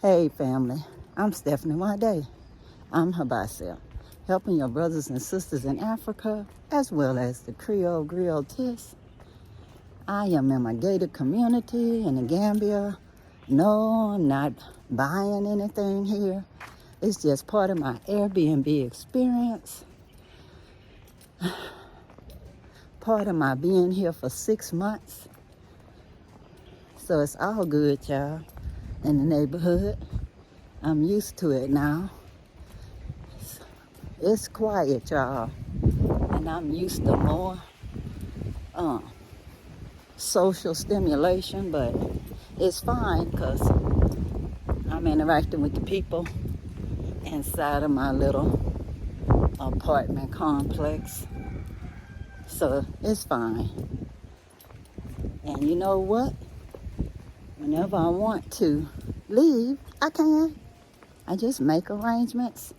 Hey family, I'm Stephanie Wade. I'm HYBASIA, helping your brothers and sisters in Africa as well as the Creole Griotis. I am in my gated community in the Gambia. No, I'm not buying anything here. It's just part of my Airbnb experience. Part of my being here for 6 months. So it's all good, y'all, in the neighborhood. I'm used to it now. It's quiet, y'all, and I'm used to more social stimulation, but it's fine because I'm interacting with the people inside of my little apartment complex, so it's fine. And you know what? Whenever I want to leave, I can. I just make arrangements,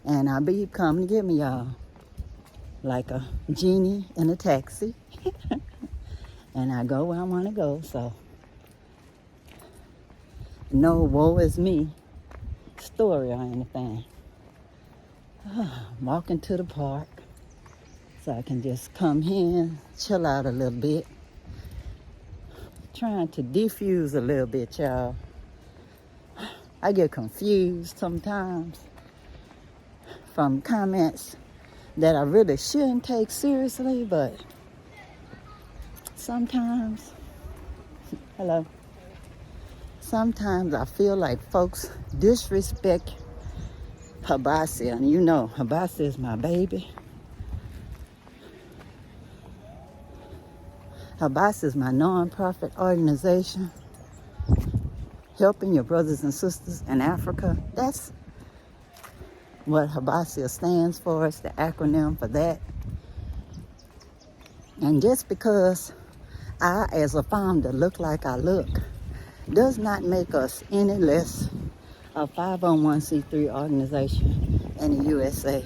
and I'll be coming to get me, y'all, like a genie in a taxi. And I go where I want to go, so no woe is me story or anything. I'm walking to the park so I can just come here and chill out a little bit. Trying to defuse a little bit, y'all. I get confused sometimes from comments that I really shouldn't take seriously, but sometimes I feel like folks disrespect HYBASIA, and you know HYBASIA is my baby. HYBASIA is my non-profit organization helping your brothers and sisters in Africa. That's what HYBASIA stands for. It's the acronym for that. And just because I, as a founder, look like I look, does not make us any less a 501c3 organization in the USA.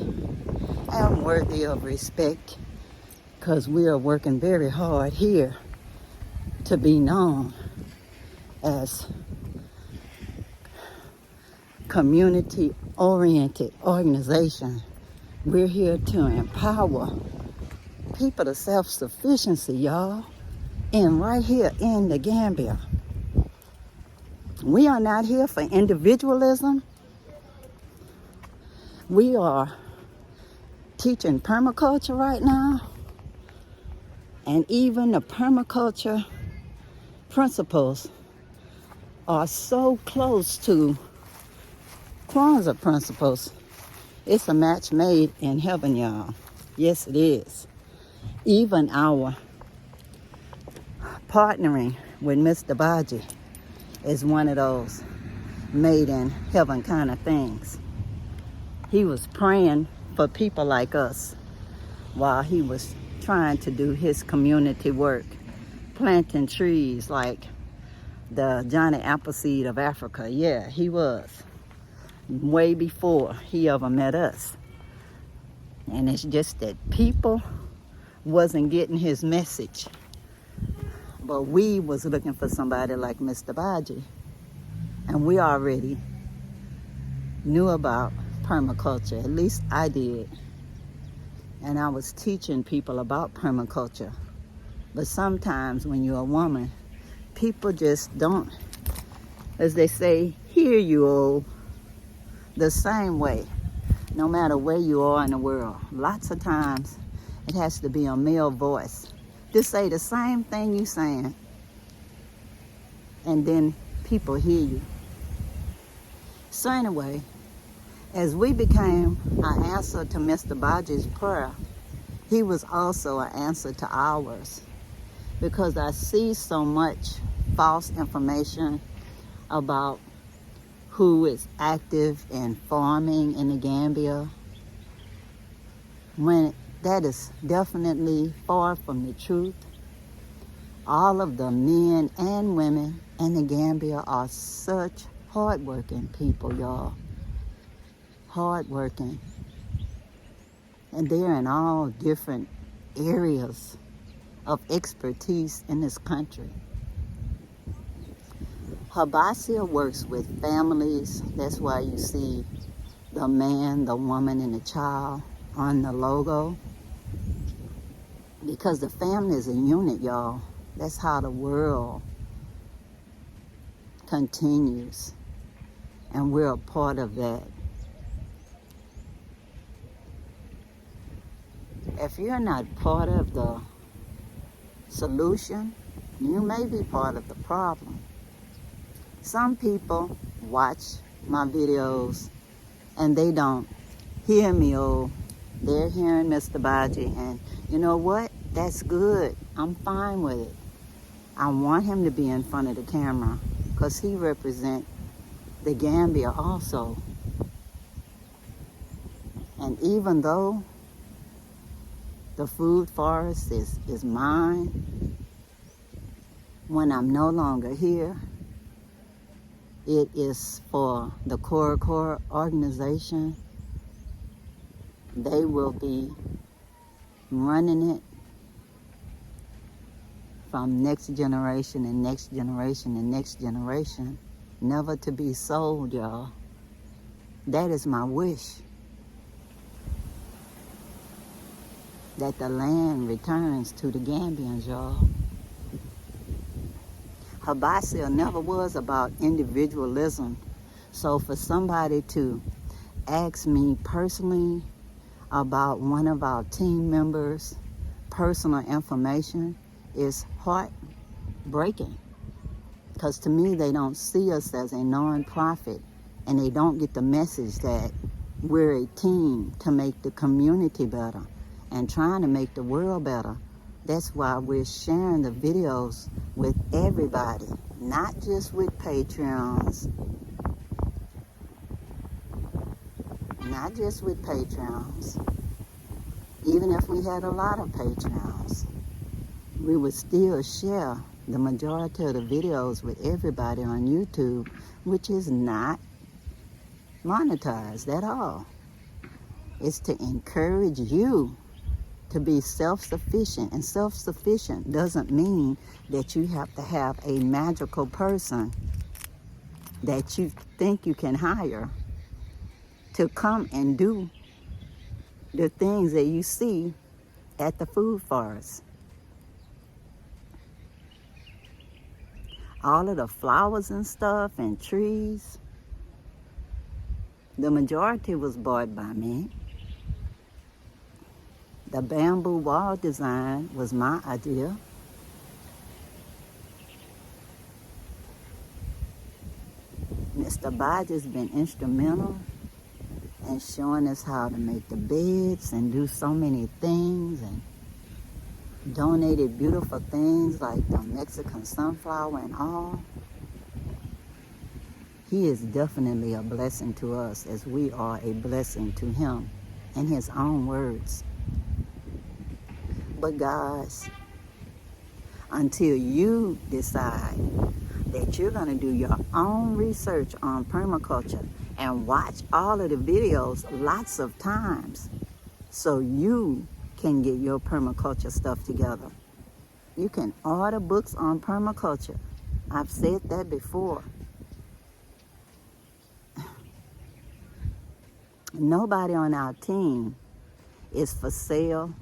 I am worthy of respect because we are working very hard here to be known as community-oriented organization. We're here to empower people to self-sufficiency, y'all, and right here in the Gambia. We are not here for individualism. We are teaching permaculture right now, and even the permaculture principles are so close to Kwanzaa principles. It's a match made in heaven, y'all. Yes, it is. Even our partnering with Mr. Baji is one of those made in heaven kind of things. He was praying for people like us while he was trying to do his community work, planting trees like the Johnny Appleseed of Africa. Yeah, he was. Way before he ever met us. And it's just that people wasn't getting his message. But we was looking for somebody like Mr. Baji. And we already knew about permaculture. At least I did. And I was teaching people about permaculture. But sometimes when you're a woman, people just don't, as they say, hear you all the same way, no matter where you are in the world. Lots of times it has to be a male voice to say the same thing you saying, and then people hear you. So anyway, as we became an answer to Mr. Baji's prayer, he was also an answer to ours, because I see so much false information about who is active in farming in the Gambia, when that is definitely far from the truth. All of the men and women in the Gambia are such hardworking people, y'all. Hardworking. And they're in all different areas of expertise in this country. HYBASIA works with families. That's why you see the man, the woman, and the child on the logo. Because the family is a unit, y'all. That's how the world continues. And we're a part of that. If you're not part of the solution, you may be part of the problem. Some people watch my videos and they don't hear me. They're hearing Mr. Baji, and you know what? That's good. I'm fine with it. I want him to be in front of the camera because he represents the Gambia also. And even though the food forest is mine, when I'm no longer here, it is for the Core organization. They will be running it from next generation and next generation and next generation, never to be sold, y'all. That is my wish. That the land returns to the Gambians, y'all. HYBASIA never was about individualism. So for somebody to ask me personally about one of our team members' personal information is heartbreaking. Because to me, they don't see us as a non-profit, and they don't get the message that we're a team to make the community better and trying to make the world better. That's why we're sharing the videos with everybody, not just with Patreons. Not just with Patreons. Even if we had a lot of Patreons, we would still share the majority of the videos with everybody on YouTube, which is not monetized at all. It's to encourage you to be self-sufficient. And self-sufficient doesn't mean that you have to have a magical person that you think you can hire to come and do the things that you see at the food forest. All of the flowers and stuff and trees, the majority was bought by me. The bamboo wall design was my idea. Mr. Baji's been instrumental in showing us how to make the beds and do so many things, and donated beautiful things like the Mexican sunflower and all. He is definitely a blessing to us as we are a blessing to him in his own words. But guys, until you decide that you're going to do your own research on permaculture and watch all of the videos lots of times so you can get your permaculture stuff together. You can order books on permaculture. I've said that before. Nobody on our team is for sale.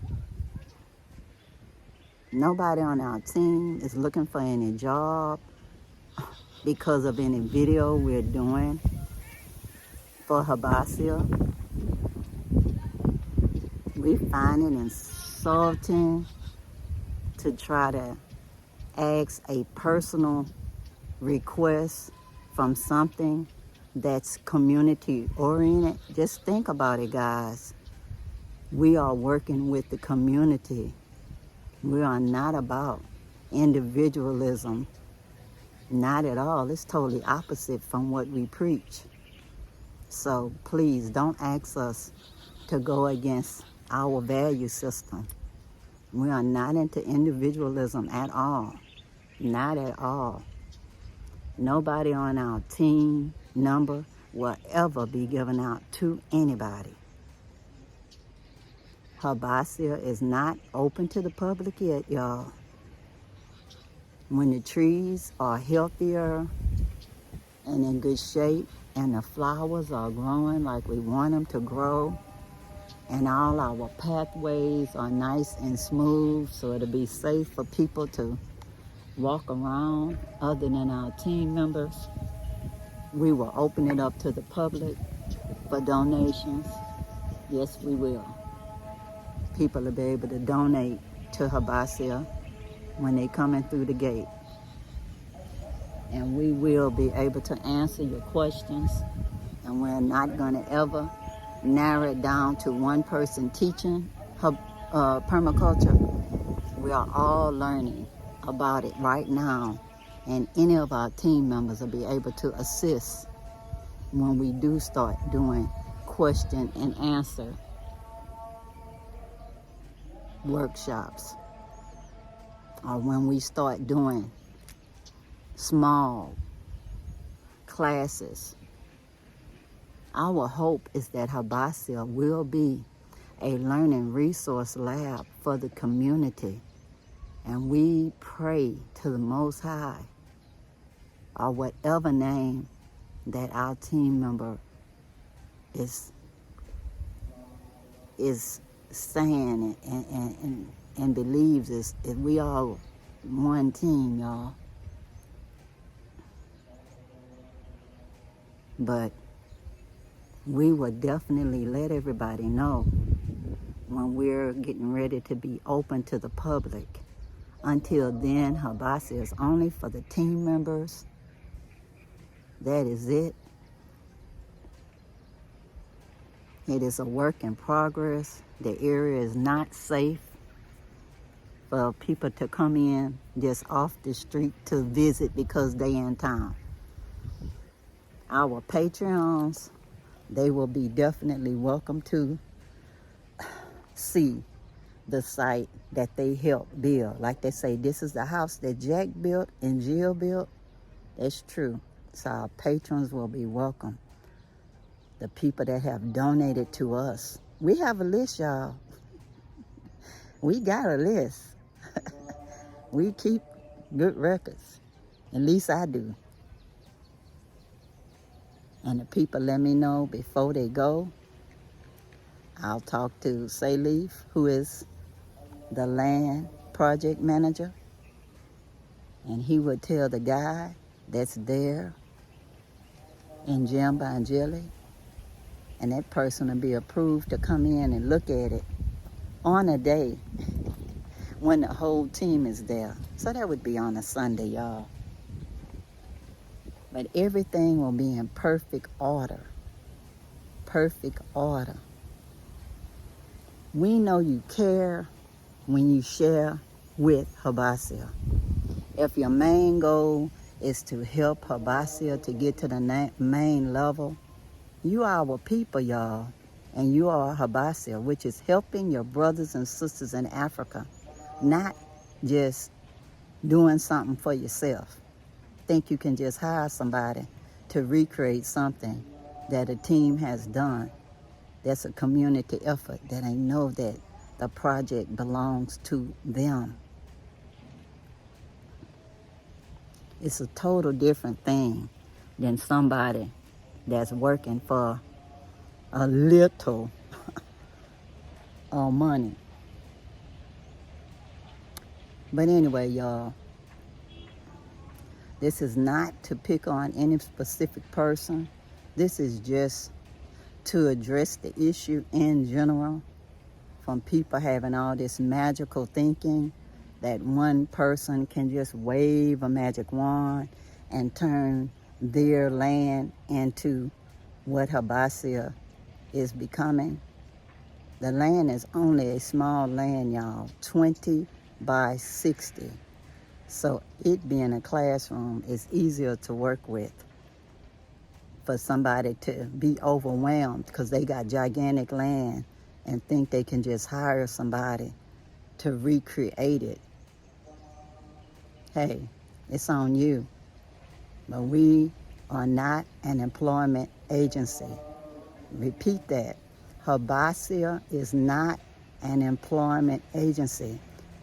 Nobody on our team is looking for any job because of any video we're doing for HYBASIA. We find it insulting to try to ask a personal request from something that's community oriented. Just think about it, guys. We are working with the community. We are not about individualism. Not at all. It's totally opposite from what we preach. So please don't ask us to go against our value system. We are not into individualism at all. Not at all. Nobody on our team number will ever be given out to anybody. HYBASIA is not open to the public yet, y'all. When the trees are healthier and in good shape, and the flowers are growing like we want them to grow, and all our pathways are nice and smooth, so it'll be safe for people to walk around other than our team members. We will open it up to the public for donations. Yes, we will. People will be able to donate to HYBASIA when they coming through the gate. And we will be able to answer your questions. And we're not going to ever narrow it down to one person teaching permaculture. We are all learning about it right now. And any of our team members will be able to assist when we do start doing question and answer workshops, or when we start doing small classes. Our hope is that HYBASIA will be a learning resource lab for the community, and we pray to the Most High, or whatever name that our team member is saying and believes is we all one team, y'all. But we will definitely let everybody know when we're getting ready to be open to the public. Until then, HYBASIA is only for the team members. That is it. It is a work in progress. The area is not safe for people to come in just off the street to visit because they in town. Our Patreons, they will be definitely welcome to see the site that they helped build. Like they say, this is the house that Jack built and Jill built. That's true. So our patrons will be welcome. The people that have donated to us. We have a list, y'all. We got a list. We keep good records. At least I do. And the people let me know before they go. I'll talk to Sayleaf, who is the land project manager. And he would tell the guy that's there in Jamba and Jelly, and that person will be approved to come in and look at it on a day when the whole team is there. So that would be on a Sunday, y'all. But everything will be in perfect order. Perfect order. We know you care when you share with HYBASIA. If your main goal is to help HYBASIA to get to the main level, you are our people, y'all. And you are HYBASIA, which is helping your brothers and sisters in Africa, not just doing something for yourself. Think you can just hire somebody to recreate something that a team has done. That's a community effort, that they know that the project belongs to them. It's a total different thing than somebody that's working for a little money. But anyway, y'all, this is not to pick on any specific person. This is just to address the issue in general, from people having all this magical thinking that one person can just wave a magic wand and turn their land into what HYBASIA is becoming. The land is only a small land, y'all, 20 by 60. So it being a classroom is easier to work with for somebody to be overwhelmed because they got gigantic land and think they can just hire somebody to recreate it. Hey, it's on you. But we are not an employment agency. Repeat that. HYBASIA is not an employment agency.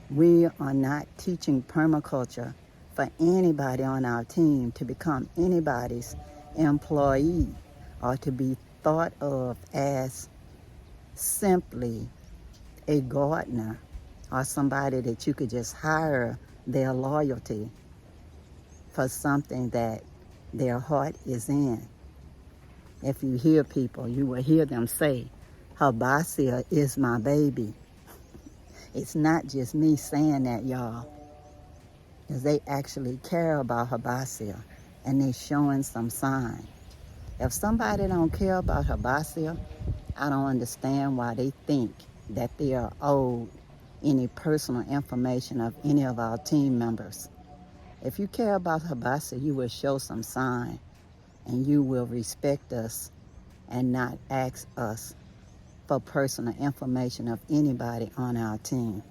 We are not teaching permaculture for anybody on our team to become anybody's employee or to be thought of as simply a gardener or somebody that you could just hire their loyalty for something that their heart is in. If you hear people, you will hear them say, HYBASIA is my baby. It's not just me saying that, y'all, because they actually care about HYBASIA and they showing some sign. If somebody don't care about HYBASIA, I don't understand why they think that they are owed any personal information of any of our team members. If you care about HYBASIA, you will show some sign and you will respect us and not ask us for personal information of anybody on our team.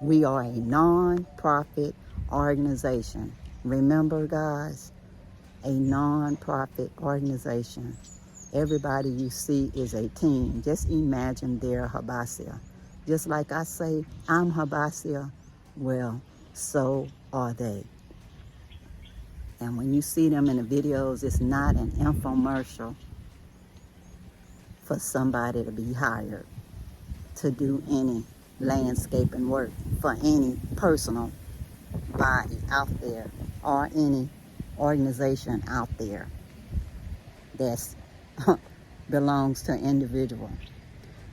We are a non-profit organization. Remember, guys, a non-profit organization. Everybody you see is a team. Just imagine they're HYBASIA. Just like I say, I'm HYBASIA, well, so are they. And when you see them in the videos, it's not an infomercial for somebody to be hired to do any landscaping work for any personal body out there or any organization out there that belongs to an individual.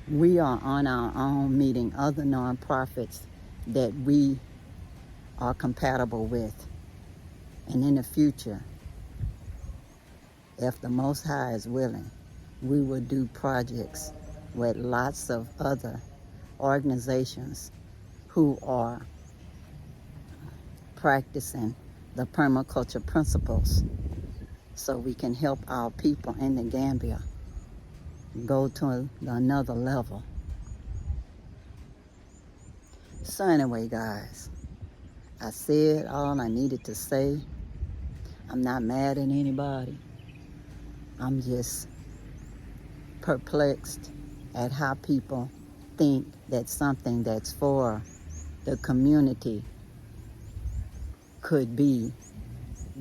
We are on our own meeting other nonprofits that we are compatible with. And in the future, if the Most High is willing, we will do projects with lots of other organizations who are practicing the permaculture principles so we can help our people in the Gambia go to another level. So anyway, guys, I said all I needed to say. I'm not mad at anybody. I'm just perplexed at how people think that something that's for the community could be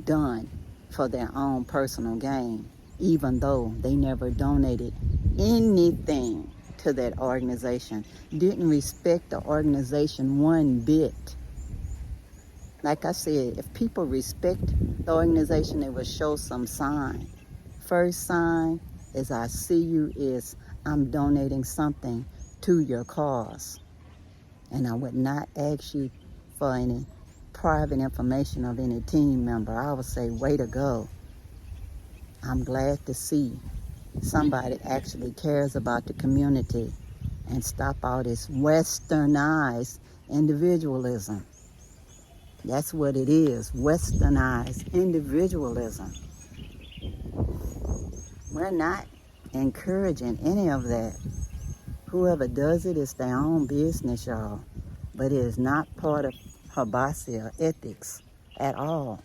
done for their own personal gain, even though they never donated anything to that organization, didn't respect the organization one bit. Like I said, if people respect the organization, they will show some sign. First sign is I see you is I'm donating something to your cause. And I would not ask you for any private information of any team member. I would say, way to go. I'm glad to see somebody actually cares about the community and stop all this westernized individualism. That's what it is, westernized individualism. We're not encouraging any of that. Whoever does it is their own business, y'all. But it is not part of HYBASIA ethics at all.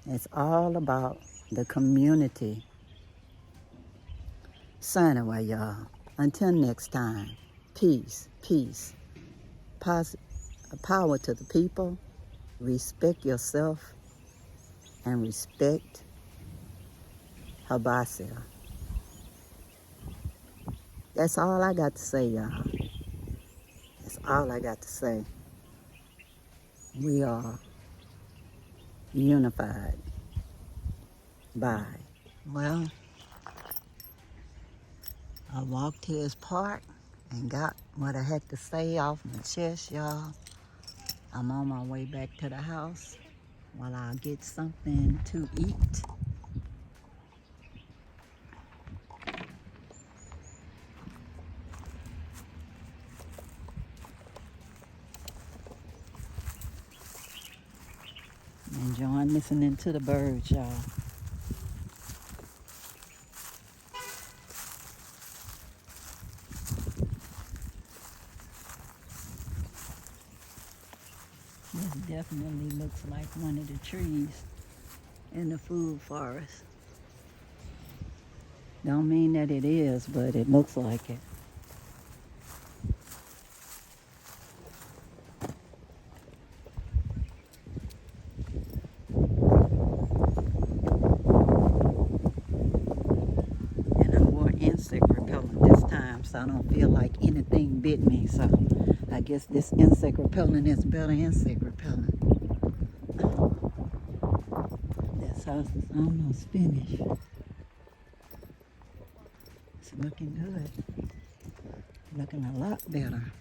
It's all about the community. So anyway, y'all, until next time, peace, peace. Power to the people, respect yourself, and respect HYBASIA. That's all I got to say, y'all. That's all I got to say. We are unified. Bye. Well, I walked to this park and got what I had to say off my chest, y'all. I'm on my way back to the house while I get something to eat. Enjoying listening to the birds, y'all. This definitely looks like one of the trees in the food forest. Don't mean that it is, but it looks like it. house, I don't feel like anything bit me. So I guess this insect repellent is better insect repellent. This house is almost finished. It's looking good. Looking a lot better.